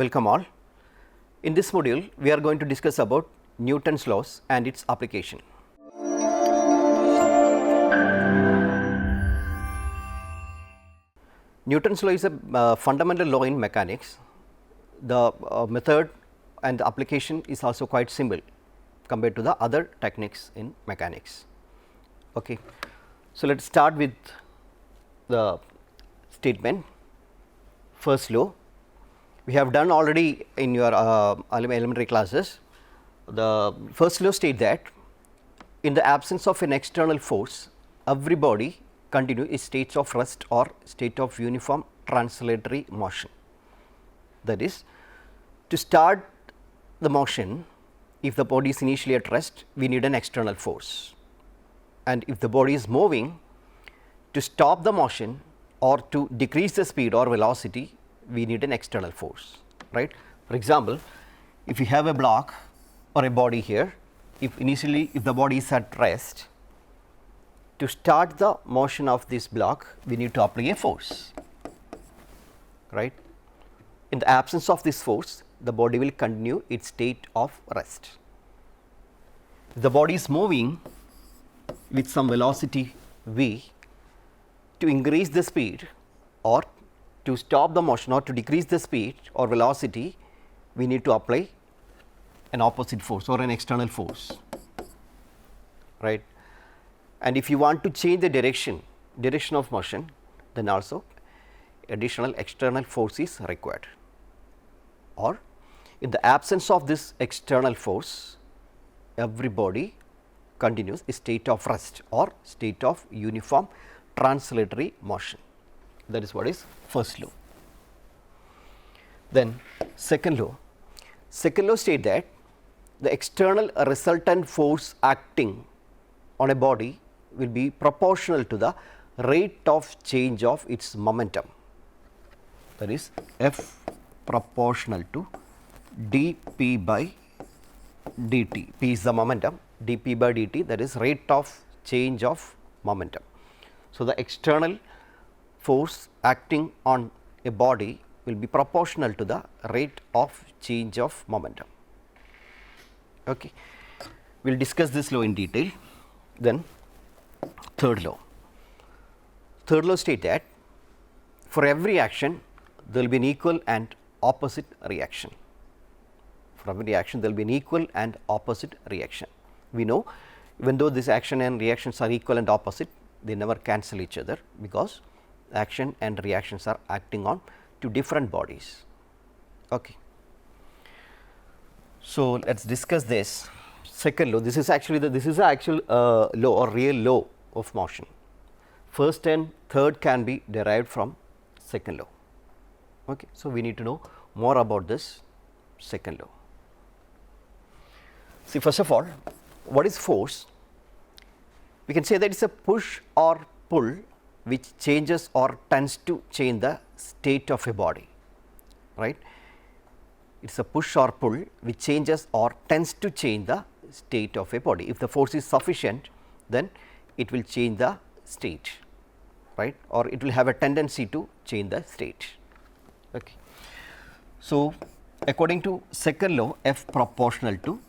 Welcome all. In this module, we are going to discuss about Newton's laws and its application. Newton's law is a fundamental law in mechanics. The method and the application is also quite simple compared to the other techniques in mechanics. Okay. So, let us start with the statement. First law, we have done already in your elementary classes. The first law states that in the absence of an external force, every body continue its states of rest or state of uniform translatory motion. That is, to start the motion, if the body is initially at rest, we need an external force, and if the body is moving, to stop the motion or to decrease the speed or velocity, we need an external force, right. For example, if you have a block or a body here, if the body is at rest, to start the motion of this block, we need to apply a force, right. In the absence of this force, the body will continue its state of rest. If the body is moving with some velocity v, to increase the speed or to stop the motion or to decrease the speed or velocity, we need to apply an opposite force or an external force, right. And if you want to change the direction of motion, then also additional external force is required. Or in the absence of this external force, every body continues a state of rest or state of uniform translatory motion. That is what is first law. Then second law states that the external resultant force acting on a body will be proportional to the rate of change of its momentum. That is, F proportional to dP by dt. P is the momentum, dP by dt, that is rate of change of momentum. So, the external force acting on a body will be proportional to the rate of change of momentum. Okay. We will discuss this law in detail. Then third law states that for every action there will be an equal and opposite reaction. For every action there will be an equal and opposite reaction. We know even though this action and reactions are equal and opposite, they never cancel each other, because action and reactions are acting on two different bodies. Okay. So, let us discuss this second law. This is actually the actual law or real law of motion. First and third can be derived from second law. Okay. So, we need to know more about this second law. See, first of all, what is force? We can say that it is a push or pull which changes or tends to change the state of a body, right. It is a push or pull which changes or tends to change the state of a body. If the force is sufficient, then it will change the state, right, or it will have a tendency to change the state. Okay. So, according to second law, F proportional to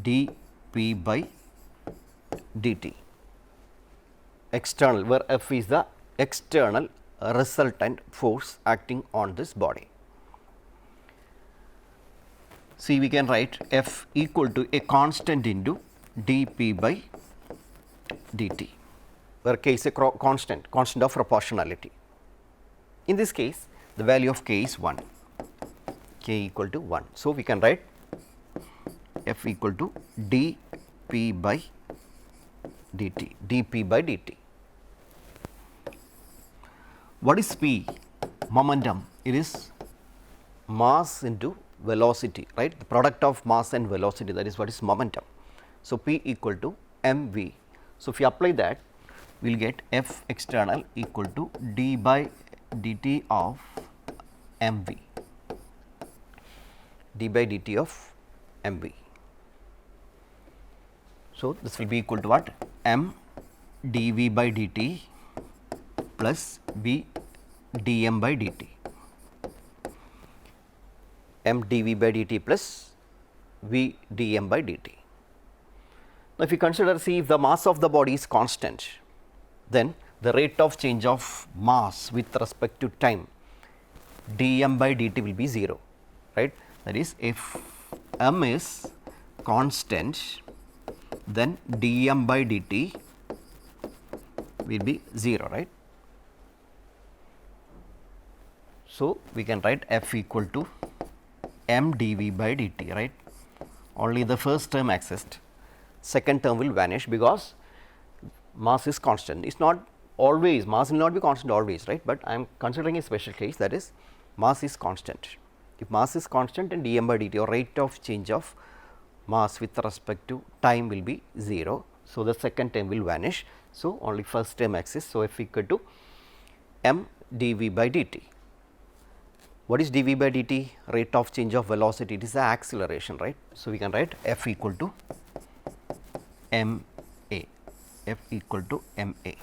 dP by dt, external, where F is the external resultant force acting on this body. See, we can write F equal to a constant into dP by dt, where K is a constant of proportionality. In this case, the value of K is 1, K equal to 1. So, we can write F equal to dP by dt, dP by dt. What is P? Momentum. It is mass into velocity, right, the product of mass and velocity, that is what is momentum. So, P equal to mv. So, if you apply that, we will get F external equal to d by dt of mv, d by dt of mv. So, this will be equal to what? M dV by dt plus V dm by dt. m dv by dt plus v dm by dt. Now, if you consider, see, if the mass of the body is constant, then the rate of change of mass with respect to time dm by dt will be 0, right. That is, if m is constant, then dm by dt will be 0, right. So, we can write f equal to m dv by dt, right. Only the first term exists, second term will vanish because mass is constant. It is not always, mass will not be constant always, right, but I am considering a special case, that is mass is constant. If mass is constant, then dm by dt or rate of change of mass with respect to time will be 0. So, the second term will vanish. So, only first term exists. So, f equal to m dv by dt. What is dv by dt? Rate of change of velocity, it is the acceleration, right. So, we can write f equal to m a, f equal to m a.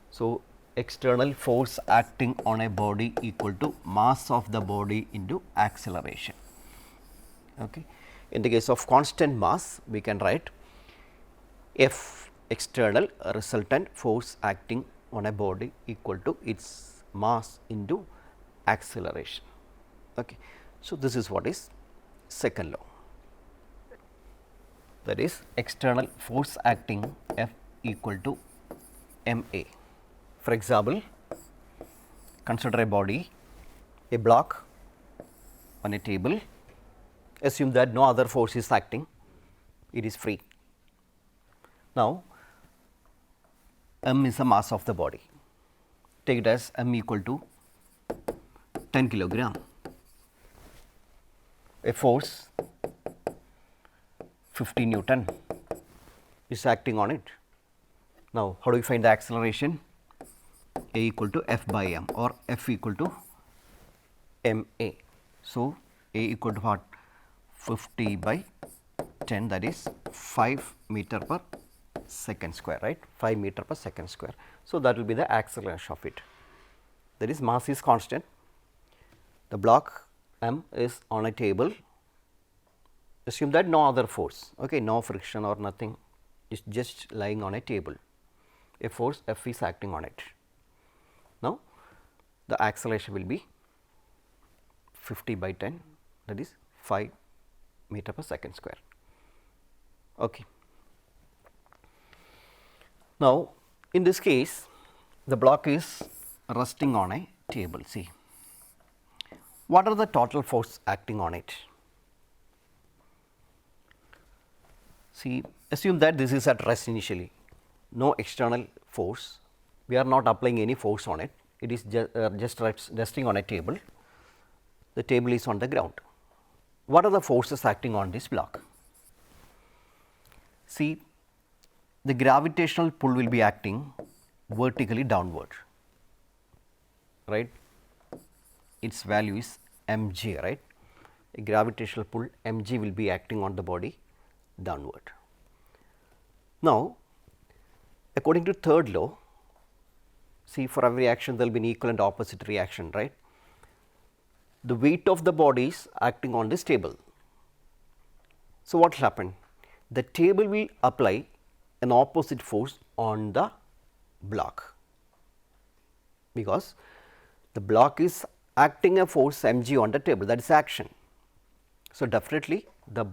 So, external force acting on a body equal to mass of the body into acceleration. Okay. In the case of constant mass, we can write F external resultant force acting on a body equal to its mass into acceleration. Okay. So, this is what is second law, that is external force acting F equal to m a. For example, consider a body, a block on a table, assume that no other force is acting, it is free. Now, m is the mass of the body, take it as m equal to 10 kilogram, a force 50 Newton is acting on it. Now, how do we find the acceleration? A equal to f by m or f equal to m a. So, a equal to what? 50 by 10, that is 5 meter per second square, right, 5 meter per second square. So, that will be the acceleration of it, that is mass is constant, the block m is on a table, assume that no other force, okay, no friction or nothing, it is just lying on a table, a force F is acting on it. Now, the acceleration will be 50 by 10, that is 5 meter per second square. Okay. Now, in this case, the block is resting on a table. See, what are the total force acting on it? See, assume that this is at rest initially, no external force, we are not applying any force on it, it is just resting on a table, the table is on the ground. What are the forces acting on this block? See, the gravitational pull will be acting vertically downward, right, its value is mg, right, a gravitational pull mg will be acting on the body downward. Now, according to third law, see, for every action there will be an equal and opposite reaction, right. The weight of the body is acting on this table. So, what will happen? The table will apply an opposite force on the block, because the block is acting a force mg on the table, that is action. So, definitely the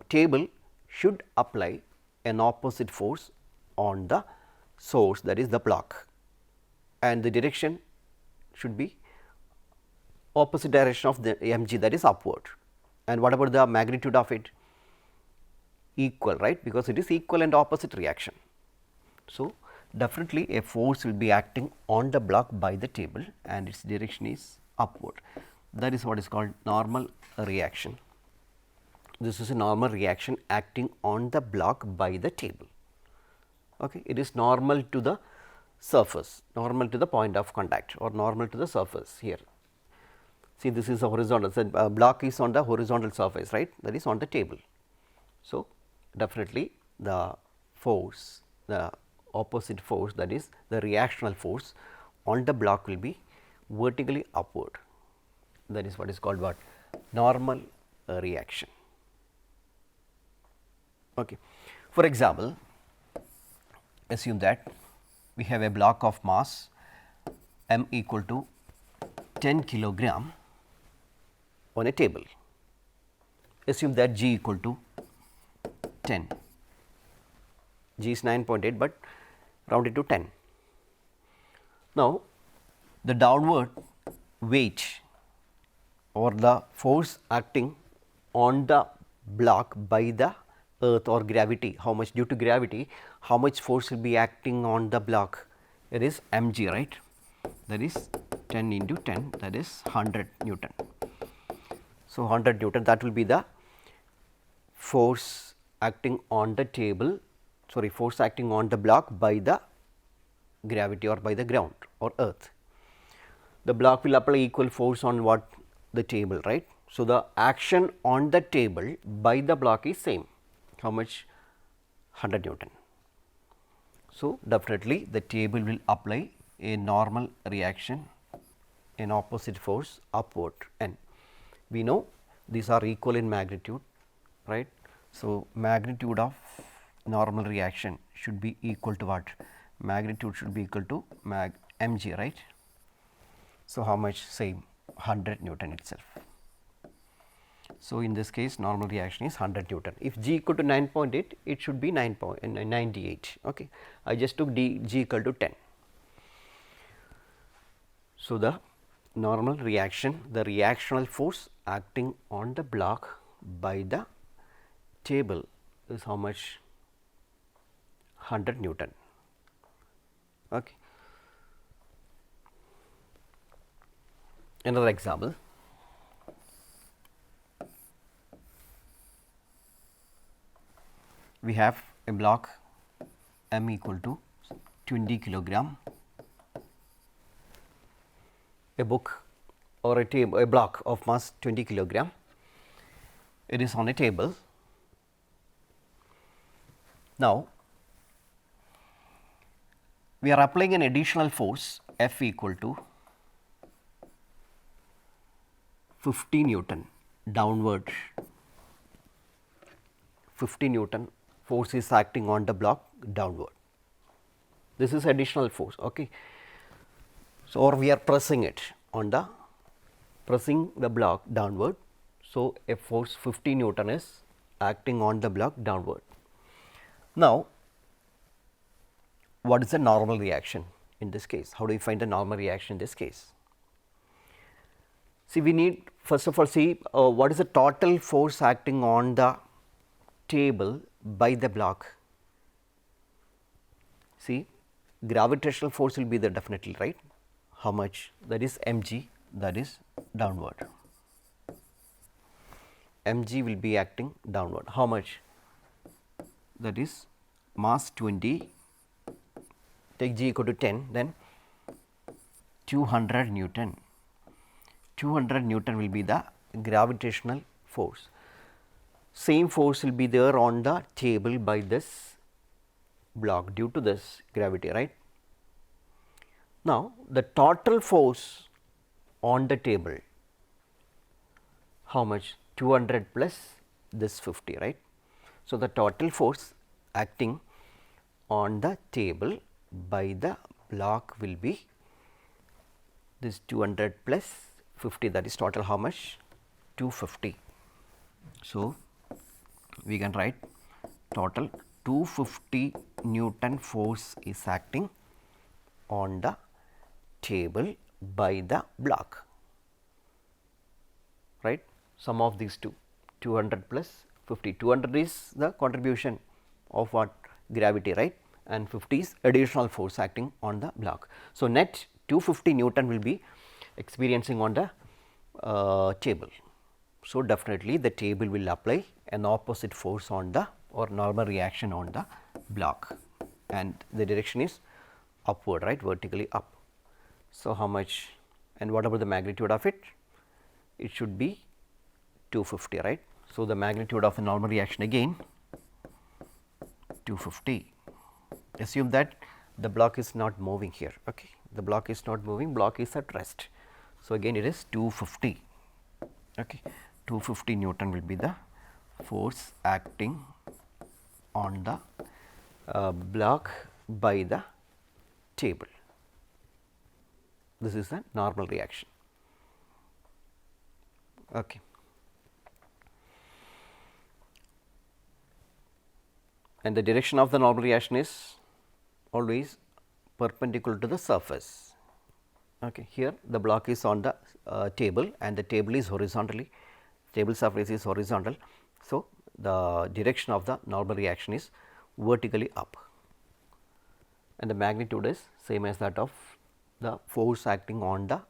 table should apply an opposite force on the source, that is the block, and the direction should be opposite direction of the mg, that is upward. And what about the magnitude of it? Equal, right, because it is equal and opposite reaction. So, definitely a force will be acting on the block by the table and its direction is upward. That is what is called normal reaction. This is a normal reaction acting on the block by the table. Okay. It is normal to the surface, normal to the point of contact or normal to the surface here. See, this is a horizontal, so block is on the horizontal surface, right, that is on the table. So, definitely the force, the opposite force, that is the reactional force on the block will be vertically upward. That is what is called what? Normal reaction. Okay. For example, assume that we have a block of mass m equal to 10 kilogram on a table. Assume that g equal to 10. G is 9.8, but round it to 10. Now, the downward weight or the force acting on the block by the earth or gravity, how much due to gravity, how much force will be acting on the block? It is mg, right? That is 10 into 10, that is 100 Newton. So, 100 Newton, that will be the force acting on the table, sorry, force acting on the block by the gravity or by the ground or earth. The block will apply equal force on what? The table, right? So, the action on the table by the block is same. How much? 100 Newton. So, definitely the table will apply a normal reaction, an opposite force upward, and we know these are equal in magnitude, right. So, magnitude of normal reaction should be equal to what? Magnitude should be equal to mg, right. So, how much? Same 100 Newton itself. So, in this case normal reaction is 100 Newton. If g equal to 9.8, it should be 98. Okay. I just took g equal to 10. So, the normal reaction, the reactional force acting on the block by the table is how much? 100 Newton. Okay. Another example. We have a block m equal to 20 kilogram, a book or a block of mass 20 kilogram. It is on a table. Now, we are applying an additional force F equal to 50 Newton downward. 50 Newton force is acting on the block downward. This is additional force. Okay. So, or we are pressing it on the block downward. So, a force 50 Newton is acting on the block downward. Now, what is the normal reaction in this case? How do we find the normal reaction in this case? See, we need first of all see what is the total force acting on the table by the block. See, gravitational force will be there definitely, right. How much? That is mg, that is downward. Mg will be acting downward. How much? That is mass 20, take g equal to 10, then 200 Newton. 200 Newton will be the gravitational force. Same force will be there on the table by this block due to this gravity, right. Now, the total force on the table, how much? 200 plus this 50, right. So, the total force acting on the table by the block will be this 200 plus 50, that is total how much? 250. So, we can write total 250 Newton force is acting on the table by the block, right. Sum of these two, 200 plus 50. 200 is the contribution of what? Gravity, right, and 50 is additional force acting on the block. So, net 250 Newton will be experiencing on the table. So, definitely the table will apply an opposite force on the or normal reaction on the block, and the direction is upward, right, vertically up. So, how much and what about the magnitude of it? It should be 250, right. So, the magnitude of a normal reaction again 250. Assume that the block is not moving here. Okay. The block is not moving, block is at rest. So, again it is 250. Okay. 250 Newton will be the force acting on the block by the table. This is the normal reaction. Okay. And the direction of the normal reaction is always perpendicular to the surface. Okay. Here the block is on the table and the table is horizontally, table surface is horizontal. So, the direction of the normal reaction is vertically up and the magnitude is same as that of the force acting on the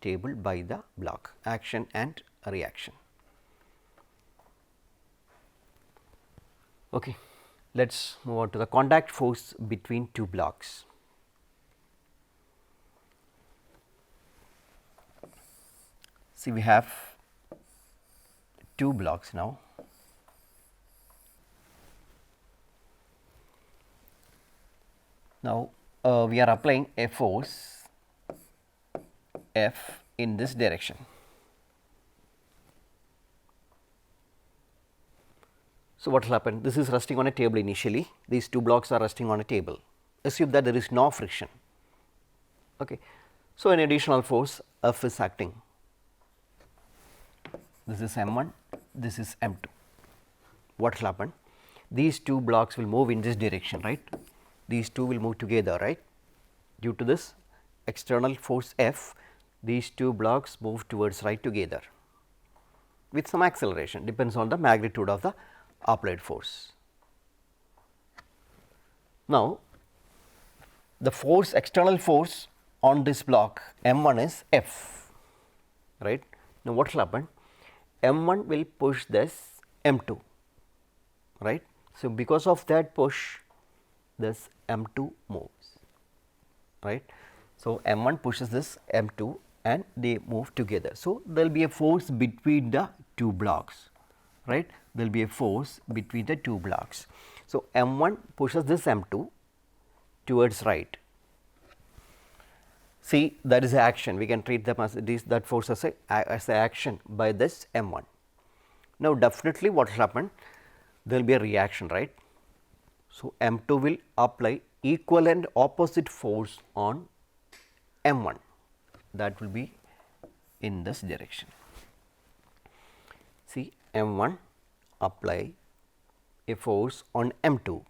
table by the block, action and reaction. Okay. Let us move on to the contact force between two blocks. See, we have two blocks now. Now, we are applying a force F in this direction. So, what will happen? This is resting on a table initially, these two blocks are resting on a table. Assume that there is no friction. Okay. So, an additional force F is acting. This is M1, this is M2. What will happen? These two blocks will move in this direction, right? These two will move together, right? Due to this external force F, these two blocks move towards right together with some acceleration, depends on the magnitude of the applied force. Now, the force, external force on this block M1 is F, right. Now, what will happen? M1 will push this M2, right. So, because of that push, this M2 moves, right. So, M1 pushes this M2 and they move together. So, there will be a force between the two blocks, right. There will be a force between the two blocks. So, M1 pushes this M2 towards right. See, that is action, we can treat them as this, that force as a action by this M1. Now, definitely what will happen? There will be a reaction, right. So, M2 will apply equal and opposite force on M1, that will be in this direction. See, M1 apply a force on M2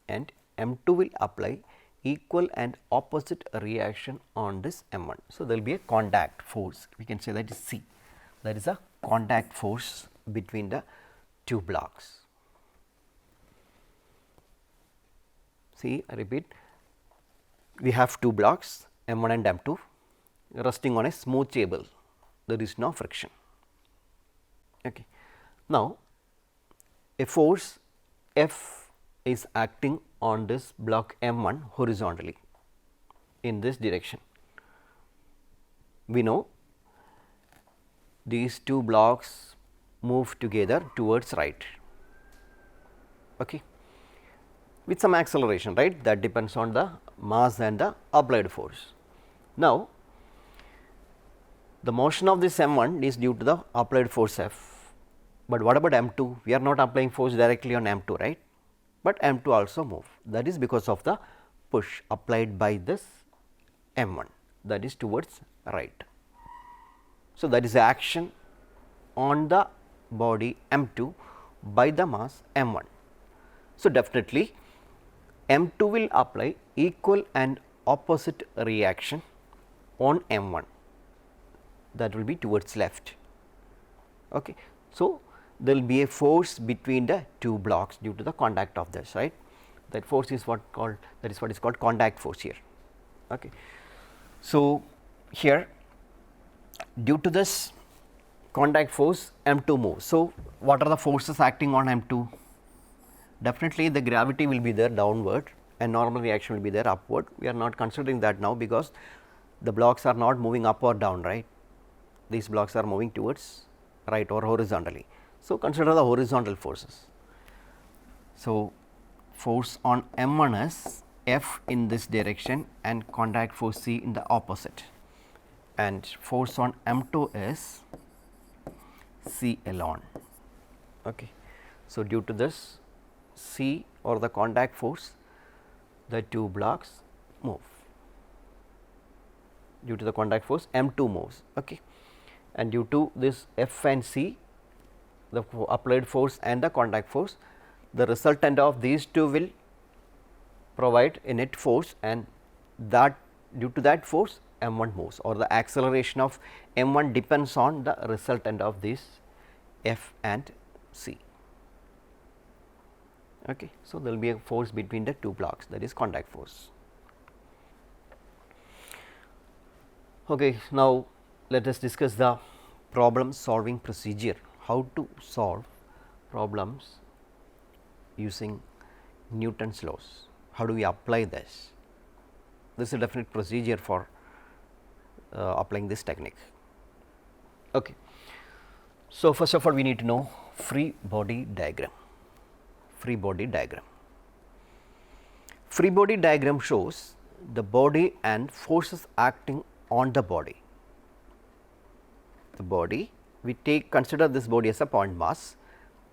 and M2 will apply equal and opposite reaction on this M1. So, there will be a contact force, we can say that is C, that is a contact force between the two blocks. See, I repeat, we have two blocks M1 and M2 resting on a smooth table, there is no friction. Okay. Now, a force F is acting on this block M1 horizontally in this direction. We know these two blocks move together towards right, okay, with some acceleration, right, that depends on the mass and the applied force. Now, the motion of this M1 is due to the applied force F, but what about M2? We are not applying force directly on M2, right, but M2 also move, that is because of the push applied by this M1, that is towards right. So, that is action on the body M2 by the mass M1. So, definitely M2 will apply equal and opposite reaction on M1, that will be towards left. Okay. So, there will be a force between the two blocks due to the contact of this, right. That force is what called, that is what is called contact force here. Okay. So, here due to this contact force M2 moves. So, what are the forces acting on M2? Definitely the gravity will be there downward and normal reaction will be there upward. We are not considering that now because the blocks are not moving up or down, right. These blocks are moving towards right or horizontally. So, consider the horizontal forces. So, force on M1 is F in this direction and contact force C in the opposite, and force on M2 is C alone. Okay. So, due to this C or the contact force, the two blocks move. Due to the contact force, M2 moves. Okay. And due to this F and C, the applied force and the contact force, the resultant of these two will provide a net force, and that due to that force M1 moves, or the acceleration of M1 depends on the resultant of these F and C. Okay. So, there will be a force between the two blocks, that is contact force. Okay. Now, let us discuss the problem solving procedure, how to solve problems using Newton's laws. How do we apply this? This is a definite procedure for applying this technique. Okay. So, first of all, we need to know free body diagram. Free body diagram. Free body diagram shows the body and forces acting on the body. The body, we consider this body as a point mass,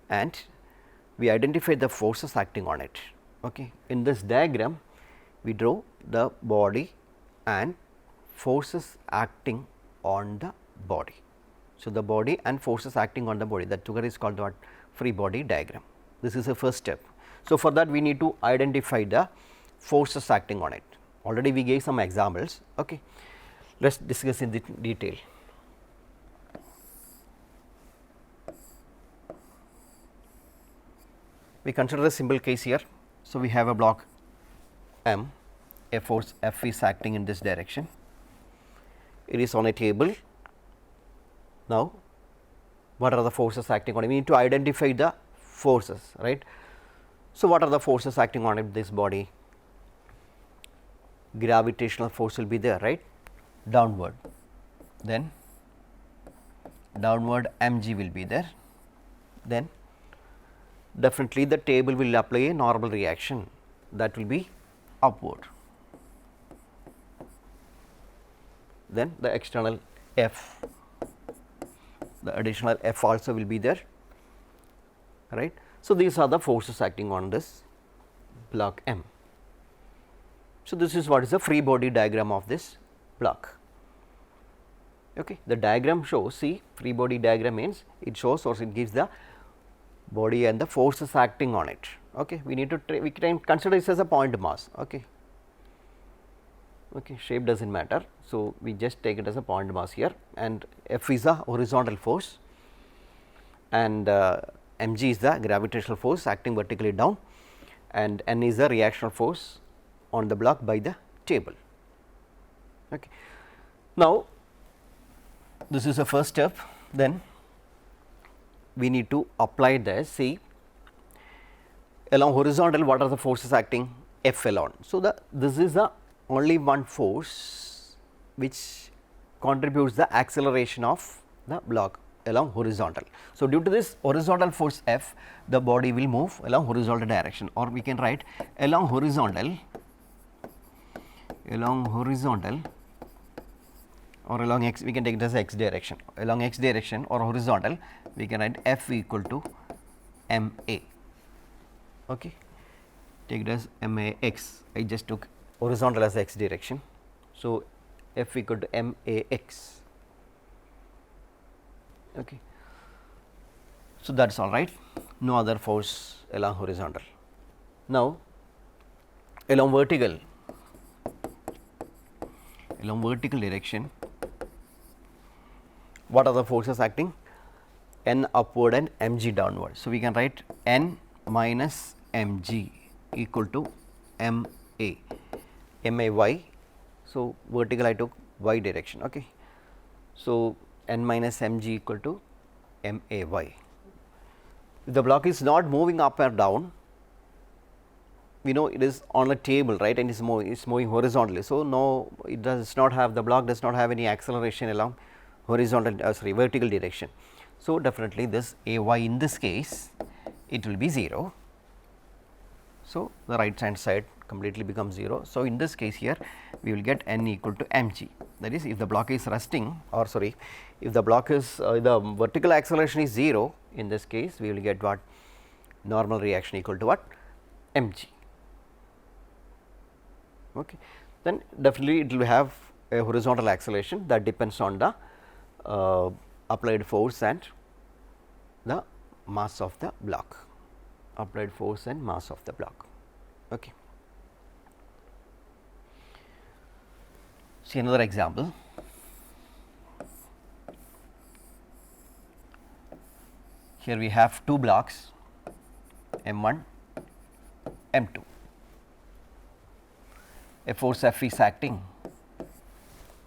and we identify the forces acting on it. Okay. In this diagram, we draw the body and forces acting on the body. So, the body and forces acting on the body, that together is called what? Free body diagram. This is the first step. So, for that we need to identify the forces acting on it. Already we gave some examples. Okay. Let us discuss in detail. We consider a simple case here. So, we have a block M, a force F is acting in this direction. It is on a table. Now, what are the forces acting on it? We need to identify the forces, right. So, what are the forces acting on it, this body? Gravitational force will be there, right, downward. Then downward mg will be there. Then definitely the table will apply a normal reaction, that will be upward. Then the external F, the additional F also will be there, right. So, these are the forces acting on this block M. So, this is what is the free body diagram of this block. Okay. The diagram shows, see, free body diagram means it shows or it gives the body and the forces acting on it. Okay. We need to we can consider this as a point mass. Okay. Okay. Shape does not matter. So, we just take it as a point mass here, and F is a horizontal force, and mg is the gravitational force acting vertically down, and n is the reactional force on the block by the table. Okay. Now, this is the first step. Then we need to apply this. See, along horizontal, what are the forces acting? F alone. So, this is the only one force which contributes the acceleration of the block along horizontal. So, due to this horizontal force F, the body will move along horizontal direction, or we can write along horizontal, or along x, we can take it as x direction, along x direction or horizontal, we can write F equal to m a. Okay. Take it as m a x, I just took horizontal as x direction. So, F equal to m a x. Okay. So, that is all right, no other force along horizontal. Now, along vertical direction, what are the forces acting? N upward and mg downward. So, we can write N minus mg equal to m a y. So, vertical I took y direction. Okay. So, N minus mg equal to m a y. If the block is not moving up or down, we know it is on a table, right, and it is moving horizontally. So, no, it does not have, the block does not have any acceleration along horizontal vertical direction. So, definitely this a y in this case, it will be 0. So, the right hand side completely becomes 0. So, in this case here we will get n equal to mg, that is if the block is resting, or sorry, if the block is the vertical acceleration is 0, in this case we will get what, normal reaction equal to what, mg. Okay. Then definitely it will have a horizontal acceleration that depends on the applied force and the mass of the block, applied force and mass of the block. Okay. See another example. Here we have two blocks M1, M2. A force F is acting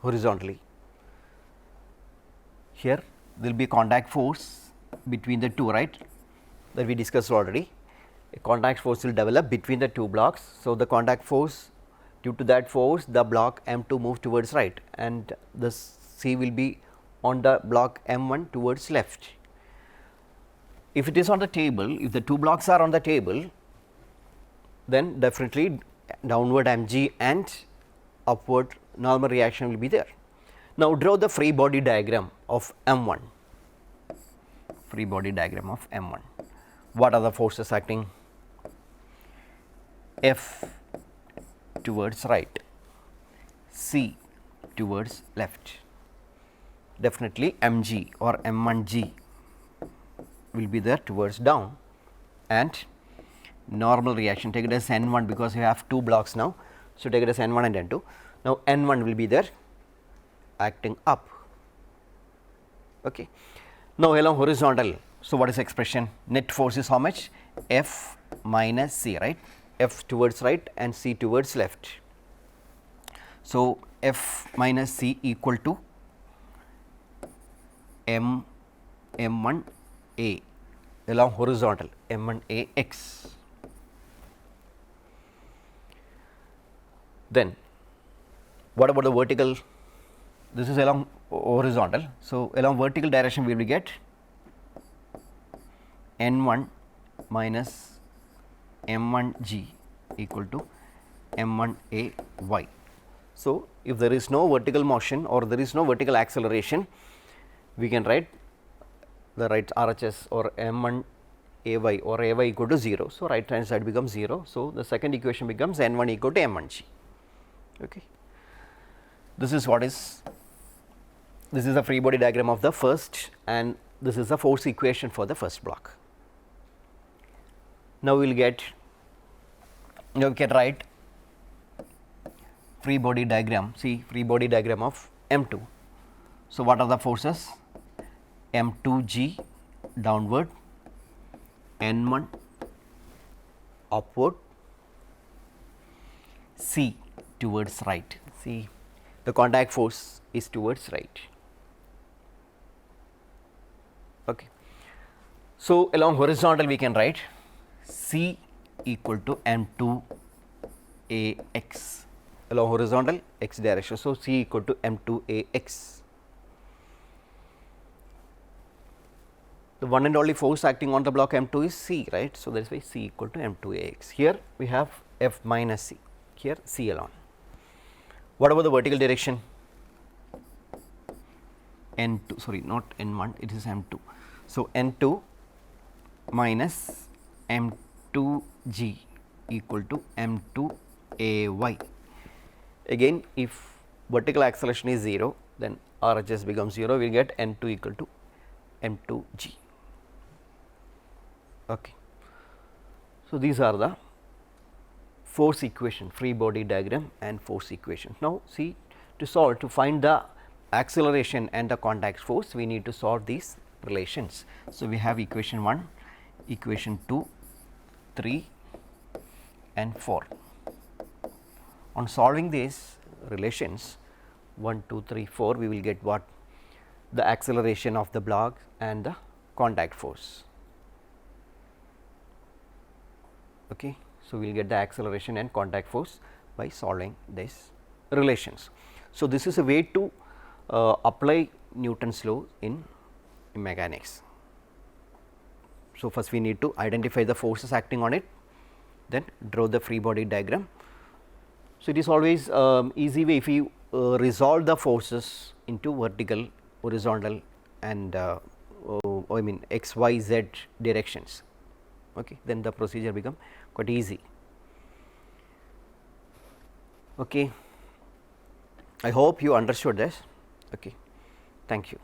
horizontally. Here there will be contact force between the two, right, that we discussed already. A contact force will develop between the two blocks. So, the contact force, due to that force the block M2 moves towards right and the C will be on the block M1 towards left. If it is on the table, if the two blocks are on the table, then definitely downward mg and upward normal reaction will be there. Now, draw the free body diagram of M1, free body diagram of M1. What are the forces acting? F towards right, C towards left. Definitely mg or M1g will be there towards down, and normal reaction, take it as N1 because you have two blocks now. So, take it as N1 and N2. Now, N1 will be there acting up. Okay. Now, along horizontal, so what is the expression? Net force is how much? F minus C, right? F towards right and C towards left. So, F minus C equal to M1 A along horizontal, M1 A x. Then what about the vertical? This is along horizontal. So, along vertical direction we will get N1 minus M1g equal to M1a y. So, if there is no vertical motion or there is no vertical acceleration, we can write the right RHS or M1 ay or ay equal to 0. So, right hand side becomes 0. So, the second equation becomes N1 equal to M1g. Okay. This is what is, this is the free body diagram of the first, and this is the force equation for the first block. Now, we will get, now we can write free body diagram, see free body diagram of M2. So, what are the forces? M2g downward, N1 upward, C towards right. See, the contact force is towards right. Okay. So, along horizontal we can write C equal to M2 A x along horizontal x direction. So, C equal to M2 A x. The one and only force acting on the block M2 is C, right. So, that is why C equal to M2 A x. Here we have F minus C, here C alone. What about the vertical direction? N2, sorry, not N1, it is M2. So, N2 minus M2g equal to M2 ay. Again, if vertical acceleration is 0, then RHS becomes 0, we will get N2 equal to M2g. Okay. So, these are the force equation, free body diagram and force equation. Now, see, to solve, to find the acceleration and the contact force, we need to solve these relations. So, we have equation 1, equation 2, 3 and 4. On solving these relations 1, 2, 3, 4, we will get what? The acceleration of the block and the contact force. Okay. So, we will get the acceleration and contact force by solving these relations. So, this is a way to apply Newton's law in mechanics. So, first we need to identify the forces acting on it, then draw the free body diagram. So, it is always easy way if you resolve the forces into vertical, horizontal and I mean x, y, z directions, okay, then the procedure become quite easy. Okay. I hope you understood this. Okay. Thank you.